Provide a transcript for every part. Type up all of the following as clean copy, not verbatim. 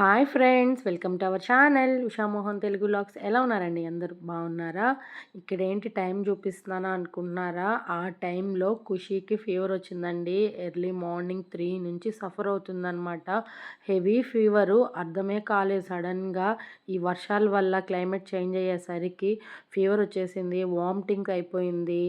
Hi friends, welcome to our channel Ushamohan Telugu vlogs. ఎలా ఉన్నారండి? అందరూ బాగున్నారా? ఇక్కడేంటి టైం చూపిస్తున్నానా అనుకుంటున్నారా? ఆ టైంలో ఖుషీకి ఫీవర్ వచ్చిందండి. ఎర్లీ మార్నింగ్ 3 నుంచి సఫర్ అవుతుందన్నమాట. హెవీ ఫీవరు, అర్థమే కాలేదు. సడన్గా ఈ వర్షాల వల్ల క్లైమేట్ చేంజ్ అయ్యేసరికి ఫీవర్ వచ్చేసింది. వామిటింగ్ అయిపోయింది.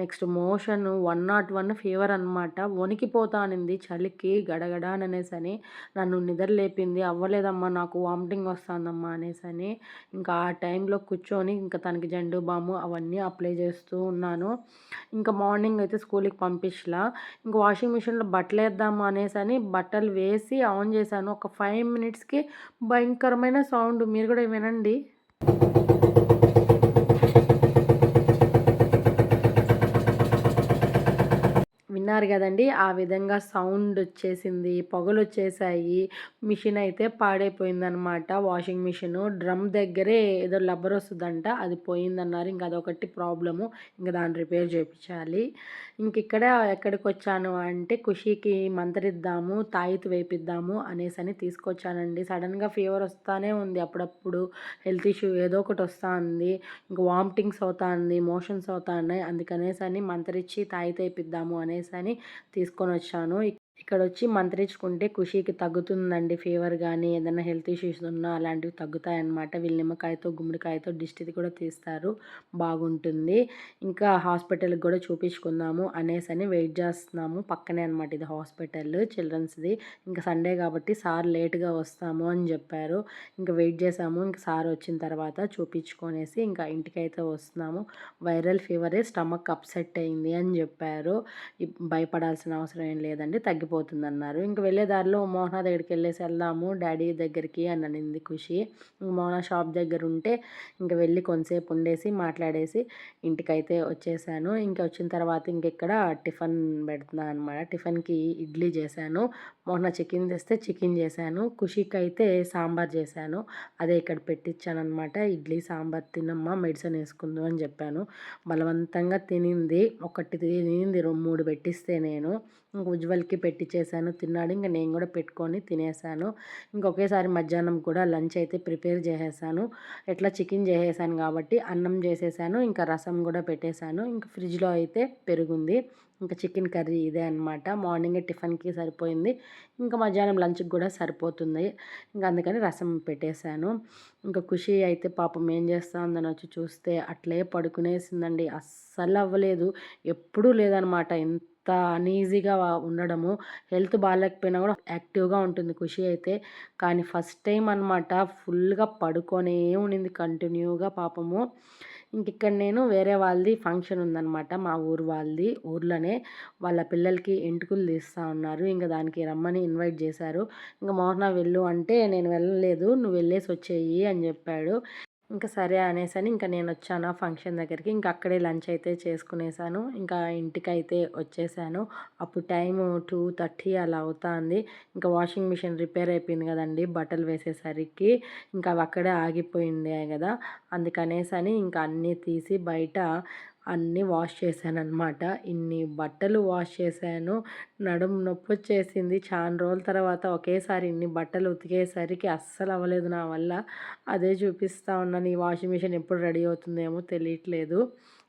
నెక్స్ట్ మోషన్ 101 ఫీవర్ అనమాట. వణికిపోతా అనింది చలికి గడగడాననేసని. నన్ను నిద్ర లేపింది. అవ్వలేదమ్మా, నాకు వామిటింగ్ వస్తుందమ్మా అనేసని. ఇంకా ఆ టైంలో కూర్చొని ఇంకా తనకి జండు బాము అవన్నీ అప్లై చేస్తూ ఉన్నాను. ఇంకా మార్నింగ్ అయితే స్కూల్కి పంపించలా. ఇంకా వాషింగ్ మిషన్లో బట్టలు వేద్దాము అనేసని బట్టలు వేసి ఆన్ చేశాను. ఒక 5 మినిట్స్కి భయంకరమైన సౌండ్, మీరు కూడా వినండి. విన్నారు కదండి, ఆ విధంగా సౌండ్ వచ్చేసింది, పొగలొచ్చేసాయి. మిషన్ అయితే పాడైపోయిందనమాట. వాషింగ్ మిషను డ్రమ్ దగ్గరే ఏదో లబ్బర్ వస్తుందంట, అది పోయిందన్నారు. ఇంక అదొకటి ప్రాబ్లము. ఇంకా దాన్ని రిపేర్ చేయించాలి. ఇంక ఇక్కడ ఎక్కడికి వచ్చాను అంటే ఖుషీకి మంతరిద్దాము, తాయితు వేపిద్దాము అనేసని తీసుకొచ్చానండి. సడన్గా ఫీవర్ వస్తూనే ఉంది, అప్పుడప్పుడు హెల్త్ ఇష్యూ ఏదో ఒకటి వస్తూ ఉంది. ఇంక వామిటింగ్స్ అవుతా ఉంది, మోషన్స్ అవుతా ఉన్నాయి. అందుకనేసని మంతరిచ్చి తాయితు వేపిద్దాము అనేసని తీసుకొని వచ్చాను. ఇక్కడొచ్చి మంత్రించుకుంటే ఖుషీకి తగ్గుతుందండి. ఫీవర్ కానీ ఏదైనా హెల్త్ ఇష్యూస్ ఉన్నా అలాంటివి తగ్గుతాయన్నమాట. వీళ్ళు నిమ్మకాయతో గుమ్మడికాయతో దిష్టిది కూడా తీస్తారు, బాగుంటుంది. ఇంకా హాస్పిటల్కి కూడా చూపించుకుందాము అనేసని వెయిట్ చేస్తున్నాము. పక్కనే అనమాట ఇది హాస్పిటల్, చిల్డ్రన్స్ది. ఇంకా సండే కాబట్టి సార్ లేట్గా వస్తాము అని చెప్పారు. ఇంకా వెయిట్ చేసాము. ఇంకా సార్ వచ్చిన తర్వాత చూపించుకొనేసి ఇంకా ఇంటికైతే వస్తున్నాము. వైరల్ ఫీవరే, స్టమక్ అప్సెట్ అయింది అని చెప్పారు. భయపడాల్సిన అవసరం ఏం లేదండి, తగ్గిపోతుందన్నారు. ఇంక వెళ్ళే దారిలో మోహన దగ్గరికి వెళ్ళేసి వెళ్దాము డాడీ దగ్గరికి అని అనింది ఖుషి. మోహన షాప్ దగ్గర ఉంటే ఇంక వెళ్ళి కొంతసేపు ఉండేసి మాట్లాడేసి ఇంటికైతే వచ్చేసాను. ఇంకా వచ్చిన తర్వాత ఇంకెక్కడ టిఫిన్ పెడుతున్నాను అనమాట. టిఫిన్కి ఇడ్లీ చేశాను. మొన్న చికెన్ తెస్తే చికెన్ చేశాను. ఖుషికి అయితే సాంబార్ చేశాను. అదే ఇక్కడ పెట్టించాను అనమాట. ఇడ్లీ సాంబార్ తినమ్మా, మెడిసిన్ వేసుకుందు అని చెప్పాను. బలవంతంగా తినింది. ఒకటి తినింది, 3 పెట్టిస్తే నేను ఇంక ఉజ్వల్కి పెట్టించేసాను, తిన్నాడు. ఇంక నేను కూడా పెట్టుకొని తినేసాను. ఇంకొకేసారి మధ్యాహ్నం కూడా లంచ్ అయితే ప్రిపేర్ చేసేసాను. ఎట్లా చికెన్ చేసేసాను కాబట్టి అన్నం చేసేసాను, ఇంకా రసం కూడా పెట్టేశాను. ఇంక ఫ్రిడ్జ్లో అయితే పెరుగుంది. ఇంకా చికెన్ కర్రీ ఇదే అనమాట. మార్నింగే టిఫిన్కి సరిపోయింది, ఇంకా మధ్యాహ్నం లంచ్కి కూడా సరిపోతుంది. ఇంకా అందుకని రసం పెట్టేశాను. ఇంకా ఖుషి అయితే పాపం ఏం చేస్తా ఉందని వచ్చి చూస్తే అట్లే పడుకునేసిందండి. అస్సలు అవ్వలేదు, ఎప్పుడూ లేదనమాట ఎంత అనీజీగా ఉండడము. హెల్త్ బాగాలేకపోయినా కూడా యాక్టివ్గా ఉంటుంది ఖుషి అయితే. కానీ ఫస్ట్ టైం అనమాట ఫుల్గా పడుకొనే ఉండింది కంటిన్యూగా పాపము. ఇక్కడ నేను వేరే వాళ్ళది ఫంక్షన్ ఉందనమాట, మా ఊరు వాళ్ళది. ఊర్లోనే వాళ్ళ పిల్లలకి ఎంటుకలు తీస్తూ ఉన్నారు. ఇంకా దానికి రమ్మని ఇన్వైట్ చేశారు. ఇంకా మోహన వెళ్ళు అంటే నేను వెళ్ళలేదు, నువ్వు వెళ్ళేసి వచ్చేయి అని చెప్పాడు. ఇంకా సరే అనేసని ఇంకా నేను వచ్చాను ఫంక్షన్ దగ్గరికి. ఇంకా అక్కడే లంచ్ అయితే చేసుకునేసాను. ఇంకా ఇంటికైతే వచ్చేసాను. అప్పుడు టైము 2:30 అలా అవుతుంది. ఇంకా వాషింగ్ మిషన్ రిపేర్ అయిపోయింది కదండి బట్టలు వేసేసరికి. ఇంకా అవి అక్కడే ఆగిపోయిండే కదా, అందుకనేసని ఇంకా అన్నీ తీసి బయట అన్నీ వాష్ చేశానన్నమాట. ఇన్ని బట్టలు వాష్ చేశాను, నడుము నొప్పి వచ్చేసింది. చాలా రోజుల తర్వాత ఒకేసారి ఇన్ని బట్టలు ఉతికేసరికి అస్సలు అవ్వలేదు నా వల్ల. అదే చూపిస్తూ ఉన్నాను, ఈ వాషింగ్ మిషన్ ఎప్పుడు రెడీ అవుతుందేమో తెలియట్లేదు.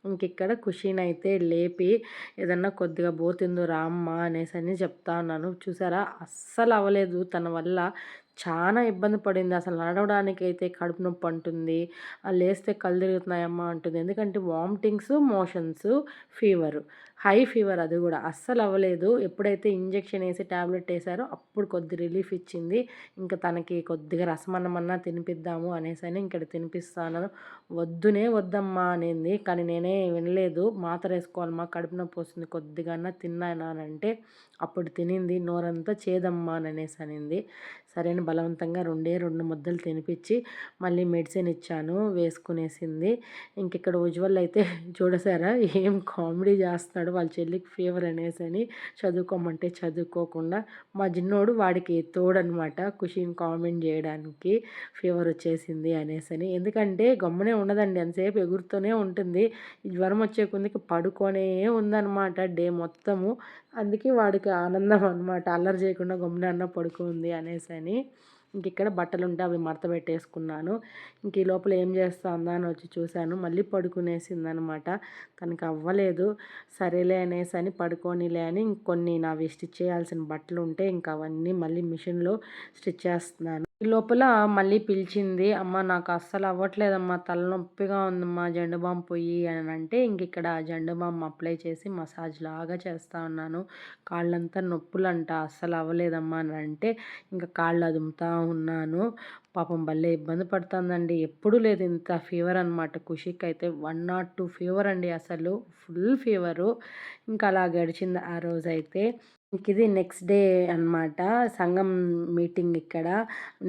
ఇంకిక్కడ ఖుషీనైతే లేపి ఏదన్నా కొద్దిగా బోతిందో రామ్మ అనేసని చెప్తా ఉన్నాను. చూసారా, అస్సలు అవ్వలేదు తన వల్ల. చాలా ఇబ్బంది పడింది. అసలు నడవడానికి అయితే కడుపు నొప్పి అంటుంది, లేస్తే కళ్ళు తిరుగుతున్నాయమ్మా అంటుంది. ఎందుకంటే vomitings, motions, fever, high fever, అది కూడా అస్సలు అవ్వలేదు. ఎప్పుడైతే ఇంజెక్షన్ వేసి ట్యాబ్లెట్ వేసారో అప్పుడు కొద్ది రిలీఫ్ ఇచ్చింది. ఇంకా తనకి కొద్దిగా రసమన్నమన్నా తినిపిద్దాము అనేసని ఇక్కడ తినిపిస్తాను. వద్దమ్మా అనింది, కానీ నేనే వినలేదు. మాత్ర వేసుకోవాలమ్మా, కడుపు నొప్పి వస్తుంది, కొద్దిగా తిన్నానంటే అప్పుడు తినింది. నోరంతా చేదమ్మా అనేసి అనింది. సరే అని బలవంతంగా 2 ముద్దలు తినిపించి మళ్ళీ మెడిసిన్ ఇచ్చాను, వేసుకునేసింది. ఇక్కడ ఉజ్వల్ అయితే చూడసారా ఏం కామెడీ చేస్తున్నాడు. వాళ్ళ చెల్లికి ఫీవర్ అనేసని చదువుకోమంటే చదువుకోకుండా, మా చిన్నోడు వాడికి తోడనమాట ఖుషిని కామెంట్ చేయడానికి, ఫీవర్ వచ్చేసింది అనేసని. ఎందుకంటే గమ్మునే ఉండదండి, ఎంతసేపు ఎగురుతూనే ఉంటుంది. ఈ జ్వరం వచ్చే కొందికి పడుకొనే ఉందన్నమాట డే మొత్తము. అందుకే వాడికి ఆనందం అనమాట, అల్లరి చేయకుండా గమ్మున పడుకుంది అనేసని. ఇంక ఇక్కడ బట్టలుంటే అవి మడత పెట్టేసుకున్నాను. ఇంక ఈ లోపల ఏం చేస్తుందా అని వచ్చి చూశాను. మళ్ళీ పడుకునేసిందనమాట. తనకి అవ్వలేదు. సరేలే అనేసని పడుకోనిలే అని ఇంకొన్ని నావి స్టిచ్ చేయాల్సిన బట్టలుంటే ఇంక అవన్నీ మళ్ళీ మిషన్‌లో స్టిచ్ చేస్తున్నాను. ఈ లోపల మళ్ళీ పిలిచింది. "అమ్మ నాకు అస్సలు అవ్వట్లేదమ్మా, తలనొప్పిగా ఉందమ్మా, జండు బామ్ పొయ్యి" అని అంటే ఇంకిక్కడ జండు బామ్ అప్లై చేసి మసాజ్ లాగా చేస్తా ఉన్నాను. కాళ్ళంతా నొప్పులంట, అస్సలు అవ్వలేదమ్మా అని అంటే ఇంక కాళ్ళు అదుముతా ఉన్నాను. పాపం భలే ఇబ్బంది పడుతుందండి. ఎప్పుడూ లేదు ఇంత ఫీవర్ అనమాట. ఖుషికైతే 102 ఫీవర్ అండి అసలు. Full fever. ఇంకా అలా గడిచింది ఆ రోజైతే. ఇంకిది నెక్స్ట్ డే అనమాట. సంఘం మీటింగ్ ఇక్కడ.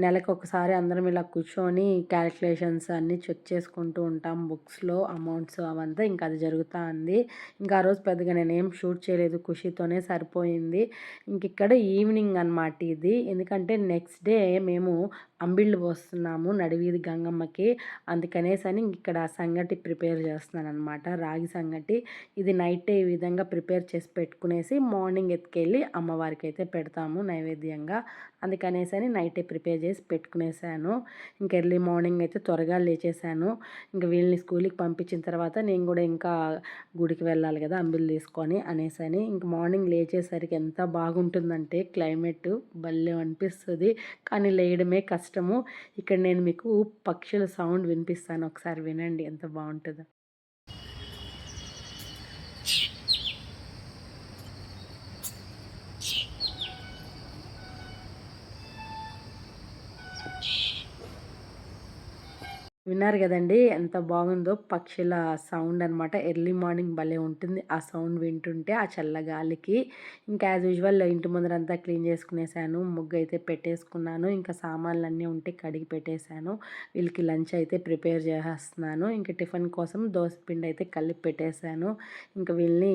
నెలకొకసారి అందరం ఇలా కూర్చొని క్యాలిక్యులేషన్స్ అన్నీ చెక్ చేసుకుంటూ ఉంటాం బుక్స్‌లో అమౌంట్స్ అవంతా. ఇంకా అది జరుగుతా ఉంది. ఇంకా ఆ రోజు పెద్దగా నేనేం షూట్ చేయలేదు. ఖుషితోనే సరిపోయింది. ఇంకిక్కడ ఈవినింగ్ అనమాట ఇది. ఎందుకంటే నెక్స్ట్ డే మేము అంబిళ్ళు పోస్తున్నాము నడివీధి గంగమ్మకి. అందుకనేసని ఇక్కడ సంగటి ప్రిపేర్ చేస్తున్నాననమాట. రాగి సంగటి. ఇది నైటే ఈ విధంగా ప్రిపేర్ చేసి పెట్టుకునేసి మార్నింగ్ ఎత్తుకెళ్ళి అమ్మవారికైతే పెడతాము నైవేద్యంగా. అందుకనేసని నైటే ప్రిపేర్ చేసి పెట్టుకునేసాను. ఇంక ఎర్లీ మార్నింగ్ అయితే త్వరగా లేచేసాను. ఇంక వీళ్ళని స్కూల్‌కి పంపించిన తర్వాత నేను కూడా ఇంకా గుడికి వెళ్ళాలి కదా అంబిలు తీసుకొని అనేసని. ఇంక మార్నింగ్ లేచేసరికి ఎంత బాగుంటుందంటే క్లైమేట్ భలే అనిపిస్తది. కానీ లేయడమే కష్టము. ఇక్కడ నేను మీకు పక్షుల సౌండ్ వినిపిస్తాను. ఒకసారి వినండి ఎంత బావుంటదో. విన్నారు గదండీ! ఎంత బాగుందో పక్షుల సౌండ్ అనమాట. ఎర్లీ మార్నింగ్ భలే ఉంటుంది. ఆ సౌండ్ వింటుంటే ఆ చల్లగాలికి. ఇంకా యాజ్ యూజువల్ ఇంటి ముందరంతా క్లీన్ చేసుకునేసాను. ముగ్గయితే పెట్టేసుకున్నాను. ఇంకా సామాన్లన్నీ ఉంటే కడిగి పెట్టేసాను. వీళ్ళకి లంచ్ అయితే ప్రిపేర్ చేసేస్తున్నాను. ఇంకా టిఫిన్ కోసం దోస పిండి అయితే కలిపి పెట్టేసాను. ఇంకా వీళ్ళని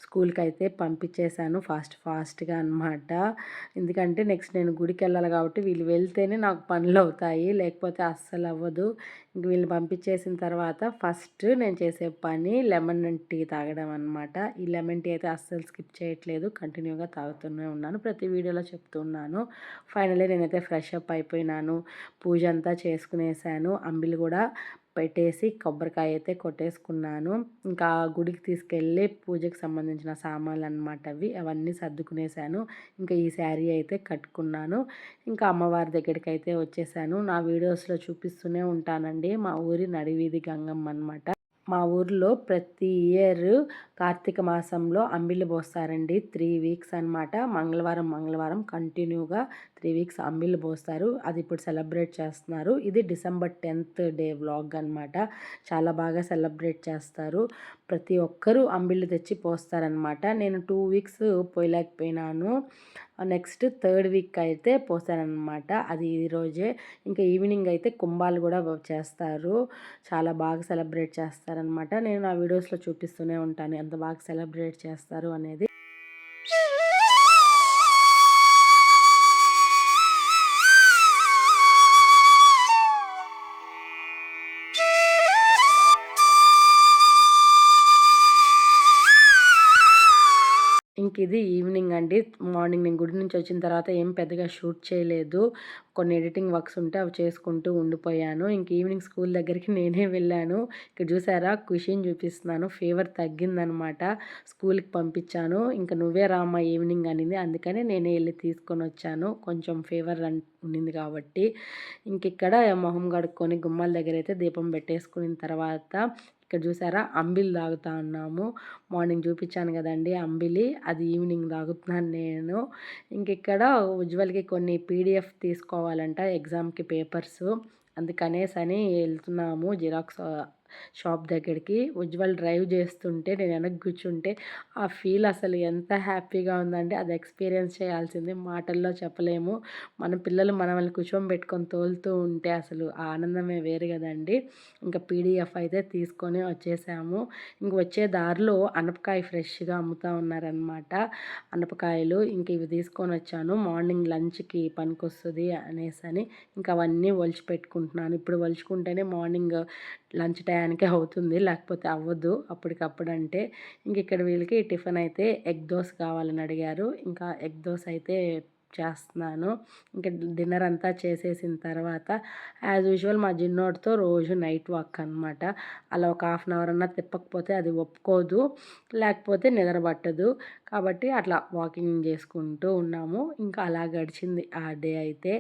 స్కూల్‌కైతే పంపించేసాను ఫాస్ట్‌గా అనమాట. ఎందుకంటే నెక్స్ట్ నేను గుడికెళ్ళాలి కాబట్టి వీళ్ళు వెళ్తేనే నాకు పనులవుతాయి. లేకపోతే అస్సలు అవ్వదు. ఇంక వీళ్ళని పంపించేసిన తర్వాత ఫస్ట్ నేను చేసే పని లెమన్ టీ తాగడం అనమాట. ఈ లెమన్ టీ అయితే అస్సలు స్కిప్ చేయట్లేదు. కంటిన్యూగా తాగుతూనే ఉన్నాను. ప్రతి వీడియోలో చెప్తున్నాను. ఫైనల్లీ నేనైతే ఫ్రెష్ అప్ అయిపోయినాను. పూజ అంతా చేసుకునేసాను. అంబిలు కూడా పెట్టేసి కొబ్బరికాయ అయితే కొట్టేసుకున్నాను. ఇంకా గుడికి తీసుకెళ్ళి పూజకి సంబంధించిన సామాన్లు అనమాట అవన్నీ సర్దుకునేసాను. ఇంకా ఈ శారీ అయితే కట్టుకున్నాను. ఇంకా అమ్మవారి దగ్గరికైతే వచ్చేసాను. నా వీడియోస్‌లో చూపిస్తూనే ఉంటానండి. మా ఊరి నడివీధి గంగమ్మ అనమాట. మా ఊర్లో ప్రతి ఇయర్ కార్తీక మాసంలో అంబిళ్ళు పోస్తారండి. 3 వీక్స్ అనమాట. మంగళవారం కంటిన్యూగా 3 వీక్స్ అంబిళ్ళు పోస్తారు. అది ఇప్పుడు సెలబ్రేట్ చేస్తున్నారు. ఇది డిసెంబర్ 10th డే వ్లాగ్ అనమాట. చాలా బాగా సెలబ్రేట్ చేస్తారు. ప్రతి ఒక్కరూ అంబిళ్ళు తెచ్చి పోస్తారనమాట. నేను 2 వీక్స్ పోయలేకపోయినాను. నెక్స్ట్ థర్డ్ వీక్ అయితే పోసాననమాట. అది ఈరోజే. ఇంకా ఈవినింగ్ అయితే కుంభాలు కూడా చేస్తారు. చాలా బాగా సెలబ్రేట్ చేస్తారనమాట. నేను నా వీడియోస్‌లో చూపిస్తూనే ఉంటాను ఎంత బాగా సెలబ్రేట్ చేస్తారు అనేది. ఇంకిది ఈవినింగ్ అండి. మార్నింగ్ నేను గుడి నుంచి వచ్చిన తర్వాత ఏం పెద్దగా షూట్ చేయలేదు. కొన్ని ఎడిటింగ్ వర్క్స్ ఉంటే అవి చేసుకుంటూ ఉండిపోయాను. ఇంక ఈవినింగ్ స్కూల్ దగ్గరికి నేనే వెళ్ళాను. ఇక్కడ చూసారా ఖుషిని చూపిస్తున్నాను. ఫీవర్ తగ్గిందనమాట. స్కూల్‌కి పంపించాను. ఇంక నువ్వే రామ్మా ఈవినింగ్ అనింది. అందుకని నేనే ఎళ్లి తీసుకొనొచ్చాను. కొంచెం ఫీవర్ ఉండింది కాబట్టి. ఇంకిక్కడ మొహం కడుక్కొని గుమ్మాల దగ్గరైతే దీపం పెట్టేసుకున్న తర్వాత ఇక్కడ చూసారా అంబిలి తాగుతా ఉన్నాము. మార్నింగ్ చూపించాను కదండీ అంబిలి. అది ఈవినింగ్ తాగుతున్నాను నేను. ఇంకిక్కడ ఉజ్వల్‌కి కొన్ని పీడిఎఫ్ తీసుకోవాలంట ఎగ్జామ్‌కి పేపర్సు. అందుకనేసని వెళ్తున్నాము జిరాక్స్ షాప్ దగ్గరికి. ఉజ్వల్ డ్రైవ్ చేస్తుంటే నేను వెనక కూర్చుంటే ఆ ఫీల్ అసలు ఎంత హ్యాపీగా ఉందంటే అది ఎక్స్పీరియన్స్ చేయాల్సిందే. మాటల్లో చెప్పలేము. మన పిల్లలు మనల్ని కూర్చోబెట్టుకొని తోలుతూ ఉంటే అసలు ఆ ఆనందమే వేరు కదండీ. ఇంకా పీడిఎఫ్ అయితే తీసుకొని వచ్చేసాము. ఇంక వచ్చే దారిలో అనపకాయ ఫ్రెష్‌గా అమ్ముతా ఉన్నారనమాట. అనపకాయలు ఇంక ఇవి తీసుకొని వచ్చాను. మార్నింగ్ లంచ్‌కి పనికొస్తది అనేసని ఇంక అవన్నీ ఒలిచి పెట్టుకుంటున్నాను. ఇప్పుడు ఒలుచుకుంటేనే మార్నింగ్ లంచ్ టయానికి అవుతుంది. లేకపోతే అవ్వదు అప్పటికప్పుడంటే. ఇంక ఇక్కడ వీళ్ళకి టిఫిన్ అయితే ఎగ్ దోస కావాలని అడిగారు. ఇంకా ఎగ్ దోస అయితే చేస్తున్నాను. ఇంకా డిన్నర్ అంతా చేసేసిన తర్వాత యాజ్ యూజువల్ మా జిన్నోడితో రోజు నైట్ వాక్ అనమాట. అలా ఒక హాఫ్ అన్ అవర్ అన్నా తిప్పకపోతే అది ఒప్పుకోదు, లేకపోతే నిద్ర పట్టదు. కాబట్టి అట్లా వాకింగ్ చేసుకుంటూ ఉన్నాము. ఇంకా అలా గడిచింది ఆ డే అయితే.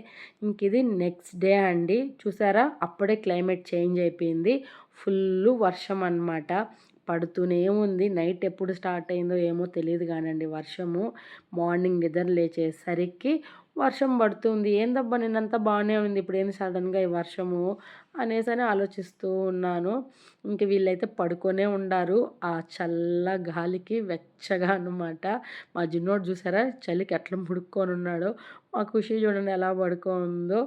ఇంక ఇది నెక్స్ట్ డే అండి. చూసారా అప్పుడే క్లైమేట్ చేంజ్ అయిపోయింది. ఫుల్లు వర్షం అనమాట. పడుతూనే ఉంది. నైట్ ఎప్పుడు స్టార్ట్ అయిందో ఏమో తెలియదు కానండి వర్షము. మార్నింగ్ నిద్ర లేచేసరికి వర్షం పడుతుంది. ఏందబ్బా నిన్నంతా బాగానే ఉంది, ఇప్పుడు ఏంది సడన్గా ఈ వర్షము అనేసని ఆలోచిస్తూ ఉన్నాను. ఇంక వీళ్ళైతే పడుకొనే ఉండారు ఆ చల్ల గాలికి వెచ్చగా అనమాట. మా జిన్నోడు చూసారా చలికి ఎట్లా ముడుక్కొని ఉన్నాడో. మా ఖుషి చూడండి ఎలా పడుకుందో.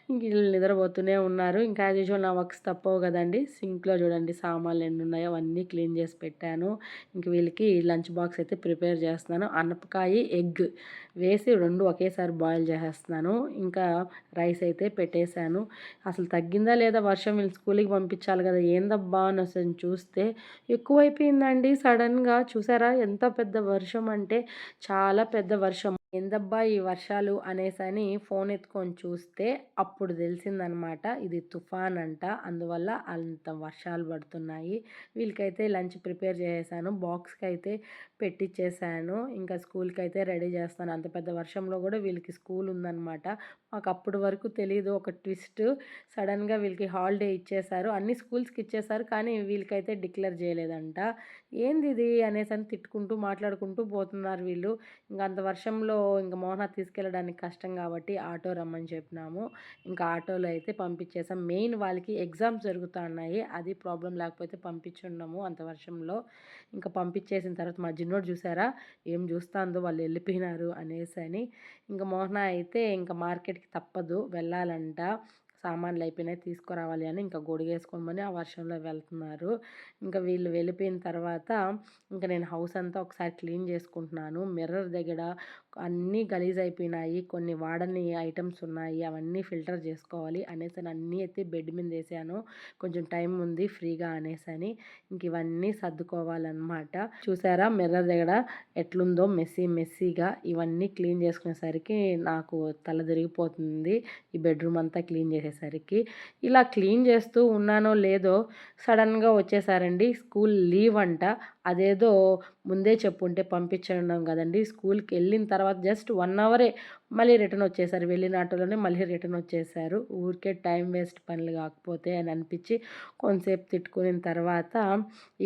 ఇంక వీళ్ళు నిద్రపోతూనే ఉన్నారు. ఇంకా యాజ్ యూజువల్ నా వర్క్స్ తప్పవు కదండి. సింక్లో చూడండి సామాన్లు ఎన్ని ఉన్నాయో అవన్నీ క్లీన్ చేసి పెట్టాను. ఇంక వీళ్ళకి లంచ్ బాక్స్ అయితే ప్రిపేర్ చేస్తున్నాను. అనపకాయ ఎగ్ వేసి 2 ఒకేసారి బాయిల్ చేసేస్తున్నాను. ఇంకా రైస్ అయితే పెట్టేశాను. అసలు తగ్గిందా లేదా వర్షం, వీళ్ళు స్కూల్కి పంపించాలి కదా, ఏందబ్బా అని అసలు చూస్తే ఎక్కువైపోయిందండి సడన్గా. చూసారా ఎంత పెద్ద వర్షం అంటే చాలా పెద్ద వర్షం. ఏందబ్బా ఈ వర్షాలు అనేసని ఫోన్ ఎత్తుకొని చూస్తే అప్పుడు తెలిసిందనమాట ఇది తుఫాన్ అంట. అందువల్ల అంత వర్షాలు పడుతున్నాయి. వీళ్ళకైతే లంచ్ ప్రిపేర్ చేసేసాను. బాక్స్కి అయితే పెట్టించేసాను. ఇంకా స్కూల్కి అయితే రెడీ చేస్తాను. అంత పెద్ద వర్షంలో కూడా వీళ్ళకి స్కూల్ ఉందన్నమాట. మాకు అప్పటి వరకు తెలియదు. ఒక ట్విస్ట్, సడన్గా వీళ్ళకి హాలిడే ఇచ్చేశారు. అన్ని స్కూల్స్కి ఇచ్చేశారు కానీ వీళ్ళకైతే డిక్లేర్ చేయలేదంట. ఏంది ఇది అనేసని తిట్టుకుంటూ మాట్లాడుకుంటూ పోతున్నారు వీళ్ళు. ఇంకా అంత వర్షంలో ఇంకా మోహన తీసుకెళ్ళడానికి కష్టం కాబట్టి ఆటో రమ్మని చెప్పినాము. ఇంకా ఆటోలో అయితే పంపించేసాం. మెయిన్ వాళ్ళకి ఎగ్జామ్స్ జరుగుతూ ఉన్నాయి, అది ప్రాబ్లం, లేకపోతే పంపించున్నాము అంత వర్షంలో. ఇంకా పంపించేసిన తర్వాత మా జిన్నోడు చూసారా ఏం చూస్తాందో వాళ్ళు వెళ్ళిపోయినారు అనేసని. ఇంకా మోహన అయితే ఇంకా మార్కెట్కి తప్పదు వెళ్ళాలంట, సామాన్లు అయిపోయినాయి తీసుకురావాలి అని ఇంకా గొడుగేసుకోమని ఆ వర్షంలో వెళ్తున్నారు. ఇంకా వీళ్ళు వెళ్ళిపోయిన తర్వాత ఇంకా నేను హౌస్ అంతా ఒకసారి క్లీన్ చేసుకుంటున్నాను. మిర్రర్ దగ్గర అన్నీ గలీజ్ అయిపోయినాయి, కొన్ని వాడని ఐటమ్స్ ఉన్నాయి, అవన్నీ ఫిల్టర్ చేసుకోవాలి అనేసి అన్నీ అయితే బెడ్ మీద వేసాను. కొంచెం టైం ఉంది ఫ్రీగా అనేసని ఇంక ఇవన్నీ సర్దుకోవాలన్నమాట. చూసారా మిర్రర్ దగ్గర ఎట్లుందో మెస్సీగా. ఇవన్నీ క్లీన్ చేసుకునేసరికి నాకు తల తిరిగిపోతుంది ఈ బెడ్రూమ్ అంతా క్లీన్ చేసేసరికి. ఇలా క్లీన్ చేస్తూ ఉన్నానో లేదో సడన్గా వచ్చేసారండి. స్కూల్ లీవ్ అంట. అదేదో ముందే చెప్పుంటే పంపించడం కదండి. స్కూల్కి వెళ్ళిన తర్వాత జస్ట్ 1 అవరే మళ్ళీ రిటర్న్ వచ్చేసారు. వెళ్ళిన ఆటోలోనే మళ్ళీ రిటర్న్ వచ్చేసారు. ఊరికే టైం వేస్ట్ పనులు కాకపోతే అని అనిపించి కొంతసేపు తిట్టుకున్న తర్వాత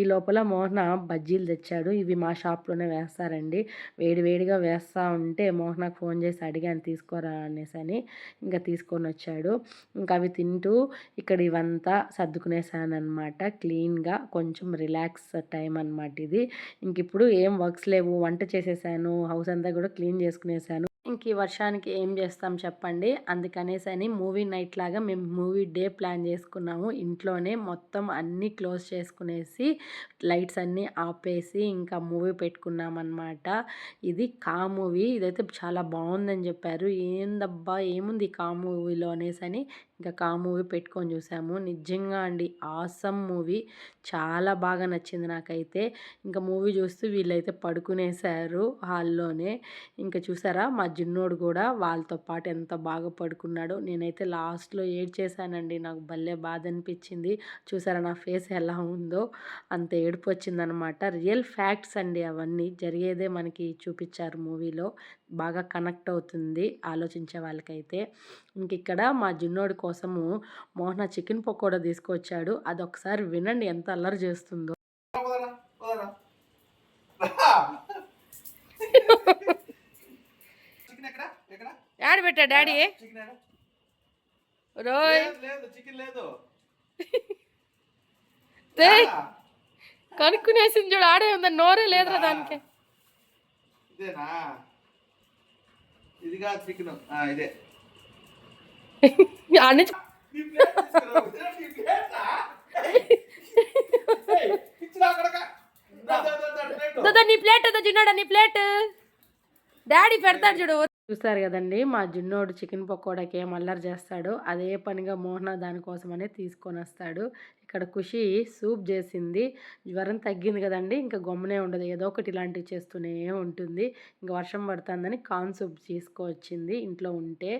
ఈ లోపల మోహన బజ్జీలు తెచ్చాడు. ఇవి మా షాప్లోనే వేస్తారండి. వేడివేడిగా వేస్తూ ఉంటే మోహనకు ఫోన్ చేసి అడిగాను తీసుకోరా అనేసని. ఇంకా తీసుకొని వచ్చాడు. ఇంకా అవి తింటూ ఇక్కడ ఇవంతా సర్దుకునేసాను అనమాట. క్లీన్గా కొంచెం రిలాక్స్ టైం అనమాట ఇది. ఇంక ఇప్పుడు ఏం వర్క్స్ లేవు, వంట చేసేసాను, హౌస్ అంతా కూడా క్లీన్ చేసుకునేసాను. ఇంక ఈ వర్షానికి ఏం చేస్తాం చెప్పండి. అందుకనేసని మూవీ నైట్ లాగా మేము మూవీ డే ప్లాన్ చేసుకున్నాము. ఇంట్లోనే మొత్తం అన్నీ క్లోజ్ చేసుకునేసి లైట్స్ అన్నీ ఆపేసి ఇంకా మూవీ పెట్టుకున్నామన్నమాట. ఇది కా మూవీ. ఇదైతే చాలా బాగుందని చెప్పారు. ఏందబ్బా ఏముంది కా మూవీలో అనేసని ఇంకా కా మూవీ పెట్టుకొని చూసాము. నిజంగా అండి ఆసమ్ మూవీ, చాలా బాగా నచ్చింది నాకైతే. ఇంకా మూవీ చూస్తూ వీళ్ళైతే పడుకునేశారు హాల్లోనే. ఇంకా చూసారా మా జిన్నోడు కూడా వాళ్ళతో పాటు ఎంత బాగా పడుకున్నాడో. నేనైతే లాస్ట్లో ఏడ్చేసానండి, నాకు భలే బాధ అనిపించింది. చూసారా నా ఫేస్ ఎలా ఉందో, అంత ఏడుపు వచ్చిందనమాట. రియల్ ఫ్యాక్ట్స్ అండి అవన్నీ, జరిగేదే మనకి చూపించారు మూవీలో. బాగా కనెక్ట్ అవుతుంది ఆలోచించే వాళ్ళకైతే. ఇంక ఇక్కడ మా జిన్నోడి కోసము మోహన చికెన్ పకోడా తీసుకొచ్చాడు. అదొకసారి వినండి ఎంత అల్లరి చేస్తుందో. యాడ పెట్టా డాడీ రోయ్ కనుక్కునేసింది చూడు, ఆడే ఉందా, నోరే లేదురా దానికి. నీ ప్లేట్ చిన్నోడా, నీ ప్లేట్ డాడీ పెడతాడు చూడు. చూసారు గదండీ! మా చిన్నోడు చికెన్ పకోడాకి ఏం అల్లరి చేస్తాడో, అదే పనిగా మోహన దానికోసమనే తీసుకొనొస్తాడు. ఇక్కడ ఖుషి సూప్ జేసింది. జ్వరం తగ్గింది గదండీ! ఇంక గమ్మునే ఉండదు. ఏదో ఒకటి ఇలాంటివి చేస్తూనే ఉంటుంది. ఇంక వర్షం పడతందని కార్న్ సూప్ తీసుకొచ్చింది ఇంట్లో ఉంటే.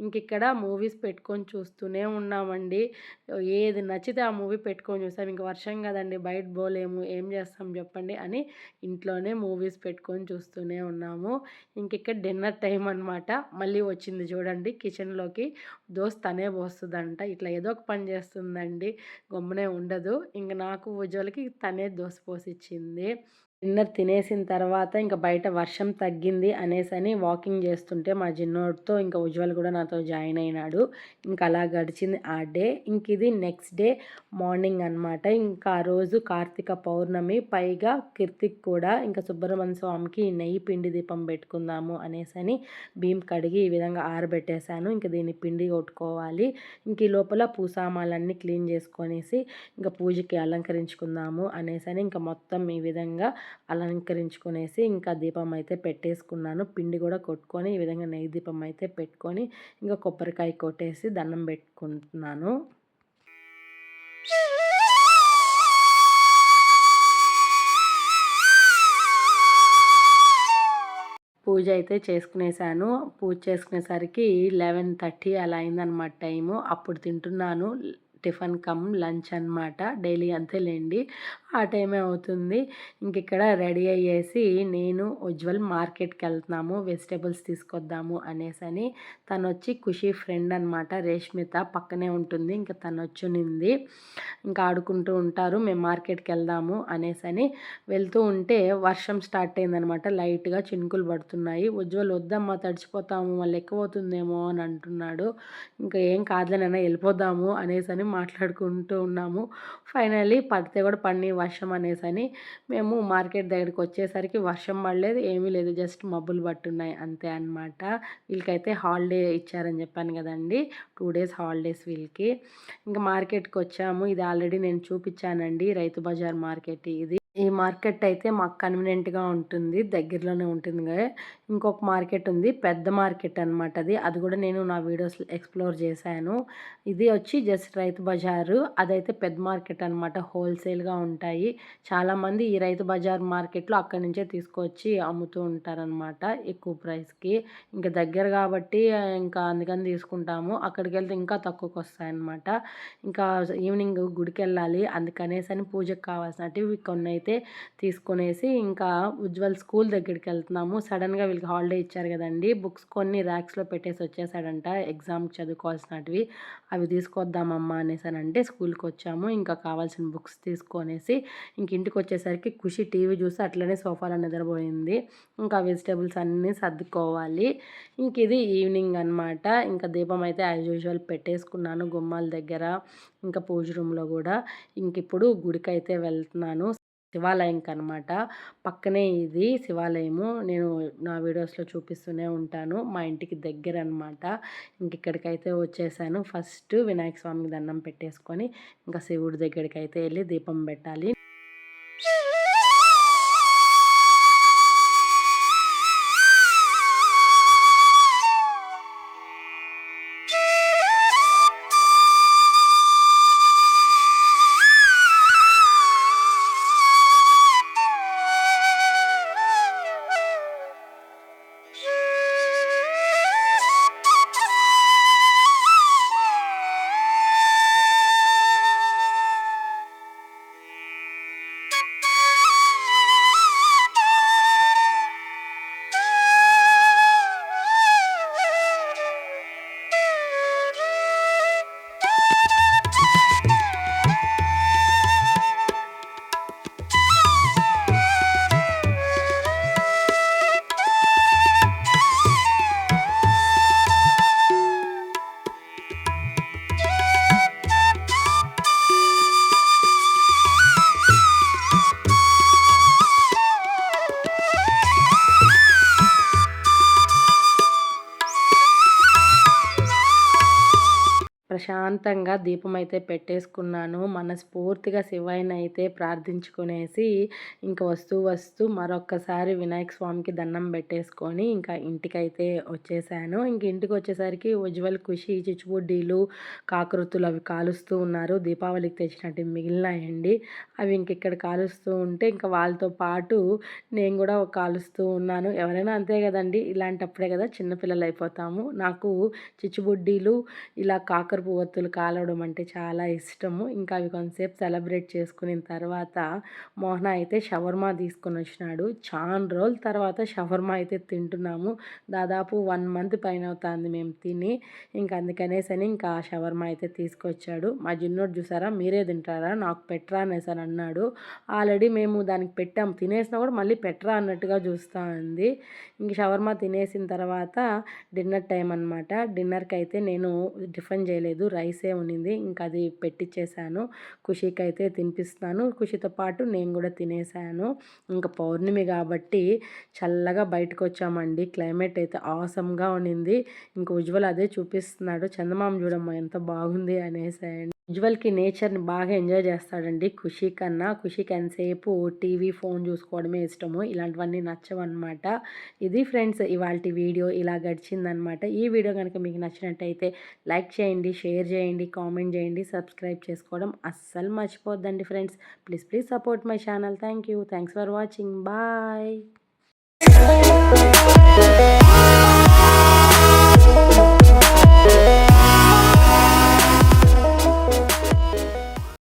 ఇంకిక్కడ మూవీస్ పెట్టుకొని చూస్తూనే ఉన్నామండి. ఏది నచ్చితే ఆ మూవీ పెట్టుకొని చూసాం. ఇంక వర్షం గదండీ! బయట పోలేము. ఏం చేస్తాం జెప్పండి అని ఇంట్లోనే మూవీస్ పెట్టుకొని చూస్తూనే ఉన్నాము. ఇంకిక్కడ డిన్నర్ టైమ్ అనమాట. మళ్ళీ వచ్చింది చూడండి కిచెన్‌లోకి. దోస తనే పోస్తదంట. ఇట్లా ఏదో ఒక పని చేస్తుందండి. గమ్మునే ఉండదు. ఇంక నాకు, ఉజ్వలకి తనే దోస పోసిచ్చింది. డిన్నర్ తినేసిన తర్వాత ఇంక బయట వర్షం తగ్గింది అనేసని వాకింగ్ చేస్తుంటే మా చిన్నోడితో ఇంకా ఉజ్వల్ కూడా నాతో జాయిన్ అయినాడు. ఇంక అలా గడిచింది ఆ డే. ఇంకిది నెక్స్ట్ డే మార్నింగ్ అనమాట. ఇంకా ఆ రోజు కార్తీక పౌర్ణమి. పైగా కిర్తిక్ కూడా ఇంకా సుబ్రహ్మణ్య స్వామికి నెయ్యి పిండి దీపం పెట్టుకుందాము అనేసని బియ్యం కడిగి ఈ విధంగా ఆరబెట్టేశాను. ఇంక దీన్ని పిండి కొట్టుకోవాలి. ఇంక ఈ లోపల పూసామాలన్నీ క్లీన్ చేసుకొనేసి ఇంకా పూజకి అలంకరించుకుందాము అనేసని ఇంకా మొత్తం ఈ విధంగా అలంకరించుకునేసి ఇంకా దీపం అయితే పెట్టేసుకున్నాను. పిండి కూడా కొట్టుకొని ఈ విధంగా నెయ్యి దీపం అయితే పెట్టుకొని ఇంకా కొబ్బరికాయ కొట్టేసి దండం పెట్టుకుంటున్నాను. పూజ అయితే చేసుకునేసాను. పూజ చేసుకునేసరికి 11:30 అలా అయిందనమాట టైము. అప్పుడు తింటున్నాను. టిఫిన్ కమ్ లంచ్ అనమాట. డైలీ అంతేలెండి. ఆ టైమే అవుతుంది. ఇంకిక్కడ రెడీ అయ్యేసి నేను, ఉజ్వల్ మార్కెట్‌కెళ్తున్నాము. వెజిటబుల్స్ తీసుకొద్దాము అనేసని. తనొచ్చి ఖుషి ఫ్రెండ్ అనమాట. రేష్మిత పక్కనే ఉంటుంది. ఇంక తనొచ్చునింది. ఇంకా ఆడుకుంటూ ఉంటారు. మేము మార్కెట్‌కెళ్దాము అనేసని వెళ్తూ ఉంటే వర్షం స్టార్ట్ అయిందనమాట. లైట్‌గా చినుకులు పడుతున్నాయి. ఉజ్వల్ వద్దమ్మా తడిచిపోతాము మళ్ళీ ఎక్కువవుతుందేమో అని అంటున్నాడు. ఇంకా ఏం కాదులే నాన్న వెళ్ళిపోదాము అనేసని మాట్లాడుకుంటూ ఉన్నాము. ఫైనల్లీ పడితే కూడా పడని వర్షం అనేసని మేము మార్కెట్ దగ్గరికి వచ్చేసరికి వర్షం పడలేదు ఏమీ లేదు. జస్ట్ మబ్బులు పట్టున్నాయి అంతే అనమాట. వీళ్ళకైతే హాలిడే ఇచ్చారని చెప్పాను కదండీ! 2 డేస్ హాలిడేస్ వీళ్ళకి. ఇంకా మార్కెట్‌కి వచ్చాము. ఇది ఆల్రెడీ నేను చూపించానండి. రైతు బజార్ మార్కెట్ ఇది. ఈ మార్కెట్ అయితే మాకు కన్వీనియంట్‌గా ఉంటుంది. దగ్గరలోనే ఉంటుంది. ఇంకొక మార్కెట్ ఉంది. పెద్ద మార్కెట్ అనమాట అది. అది కూడా నేను నా వీడియోస్‌లో ఎక్స్‌ప్లోర్ చేశాను. ఇది వచ్చి జస్ట్ రైతు బజారు. అదైతే పెద్ద మార్కెట్ అనమాట. హోల్‌సేల్‌గా ఉంటాయి. చాలామంది ఈ రైతు బజార్ మార్కెట్‌లో అక్కడి నుంచే తీసుకొచ్చి అమ్ముతూ ఉంటారనమాట ఎక్కువ ప్రైస్‌కి. ఇంకా దగ్గర కాబట్టి ఇంకా అందుకని తీసుకుంటాము. అక్కడికెళ్తే ఇంకా తక్కువకొస్తాయన్నమాట. ఇంకా ఈవినింగ్ గుడికెళ్ళాలి. అందుకనేసని పూజకు కావాల్సినటివి కొన్నైతే తీసుకొనేసి ఇంకా ఉజ్వల్ స్కూల్ దగ్గరికెళ్తున్నాము. సడన్‌గా వీళ్ళకి హాలిడే ఇచ్చారు గదండీ! బుక్స్ కొన్ని ర్యాక్స్‌లో పెట్టేసి వచ్చేసాడంట. ఎగ్జామ్‌కి చదువుకోవాల్సినటివి. అవి తీసుకొద్దామమ్మా అనేసనంటే స్కూల్‌కొచ్చాము. ఇంకా కావాల్సిన బుక్స్ తీసుకొనేసి ఇంక ఇంటికొచ్చేసరికి ఖుషి టీవీ చూసి అట్లనే సోఫాలో నిద్రపోయింది. ఇంకా వెజిటబుల్స్ అన్నీ సర్దుకోవాలి. ఇంకిది ఈవినింగ్ అనమాట. ఇంకా దీపం అయితే యాజ్ యూజువల్ పెట్టేసుకున్నాను గుమ్మాల దగ్గర. ఇంకా పూజ రూమ్‌లో గూడా. ఇంకిప్పుడు గుడికైతే వెళ్తున్నాను. శివాలయంకనమాట. పక్కనే ఇది శివాలయము. నేను నా వీడియోస్‌లో చూపిస్తూనే ఉంటాను. మా ఇంటికి దగ్గరనమాట. ఇంకిక్కడికైతే వచ్చేసాను. ఫస్ట్ వినాయక స్వామికి దండం పెట్టేసుకొని ఇంకా శివుడి దగ్గరికైతే ఎళ్లి దీపం పెట్టాలి. ప్రశాంతంగా దీపం అయితే పెట్టేసుకున్నాను. మనస్ఫూర్తిగా శివయ్యనైతే ప్రార్థించుకునేసి ఇంక వస్తూ మరొక్కసారి వినాయక స్వామికి దండం పెట్టేసుకొని ఇంకా ఇంటికైతే వచ్చేసాను. ఇంక ఇంటికొచ్చేసరికి ఉజ్వల్, ఖుషి చిచ్చుబుడ్డీలు, కాకరొత్తులు అవి కాలుస్తూ ఉన్నారు. దీపావళికి తెచ్చినటివి మిగిలినాయండి. అవి ఇంకిక్కడ కాలుస్తూ ఉంటే ఇంకా వాళ్ళతో పాటు నేను కూడా కాలుస్తూ ఉన్నాను. ఎవరైనా అంతే కదండీ! ఇలాంటప్పుడే కదా చిన్న పిల్లలైపోతాము. నాకు చిచ్చుబుడ్డీలు ఇలా కాకర పువ్వొత్తులు కాలవడం అంటే చాలా ఇష్టము. ఇంకా అవి కొంతసేపు సెలబ్రేట్ చేసుకున్న తర్వాత మోహన అయితే షవర్మా తీసుకొనొచ్చినాడు. చానా రోజుల తర్వాత షవర్మా అయితే తింటున్నాము. దాదాపు 1 మంత్ పైన అవుతుంది మేము తిని. ఇంక అందుకనేసని ఇంకా షవర్మా అయితే తీసుకొచ్చాడు. మా చిన్నోడు చూసారా, మీరే తింటారా నాకు పెట్టరా అనేసని అన్నాడు. ఆల్రెడీ మేము దానికి పెట్టాము. తినేసినా కూడా మళ్ళీ పెట్టరా అన్నట్టుగా చూస్తూ ఉంది. ఇంక షవర్మా తినేసిన తర్వాత డిన్నర్ టైం అనమాట. డిన్నర్కి అయితే నేను టిఫిన్ చేయలేదు, రైసే ఉన్నింది. ఇంకా అది పెట్టించేసాను. ఖుషికి అయితే తినిపిస్తున్నాను. ఖుషితో పాటు నేను కూడా తినేసాను. ఇంకా పౌర్ణమి కాబట్టి చల్లగా బయటకు వచ్చామండి. క్లైమేట్ అయితే ఆసమ్గా ఉన్నింది. ఇంక ఉజ్వల్ అదే చూపిస్తున్నాడు, చందమామ చూడమ్మా ఎంత బాగుంది అనేసి. ఉజ్వల్‌కి నేచర్‌ని బాగా ఎంజాయ్ చేస్తాడండి ఖుషి కన్నా. ఖుషికి ఎంతసేపు టీవీ, ఫోన్ చూసుకోవడమే ఇష్టము. ఇలాంటివన్నీ నచ్చవన్నమాట. ఇది ఫ్రెండ్స్ ఇవాల్టి వీడియో ఇలా గడిచిందనమాట. ఈ వీడియో కనుక మీకు నచ్చినట్టయితే లైక్ చేయండి, షేర్ చేయండి, కామెంట్ చేయండి, సబ్స్క్రైబ్ చేసుకోవడం అస్సలు మర్చిపోద్దండి friends. Please support my channel. Thank you. Thanks for watching. Bye.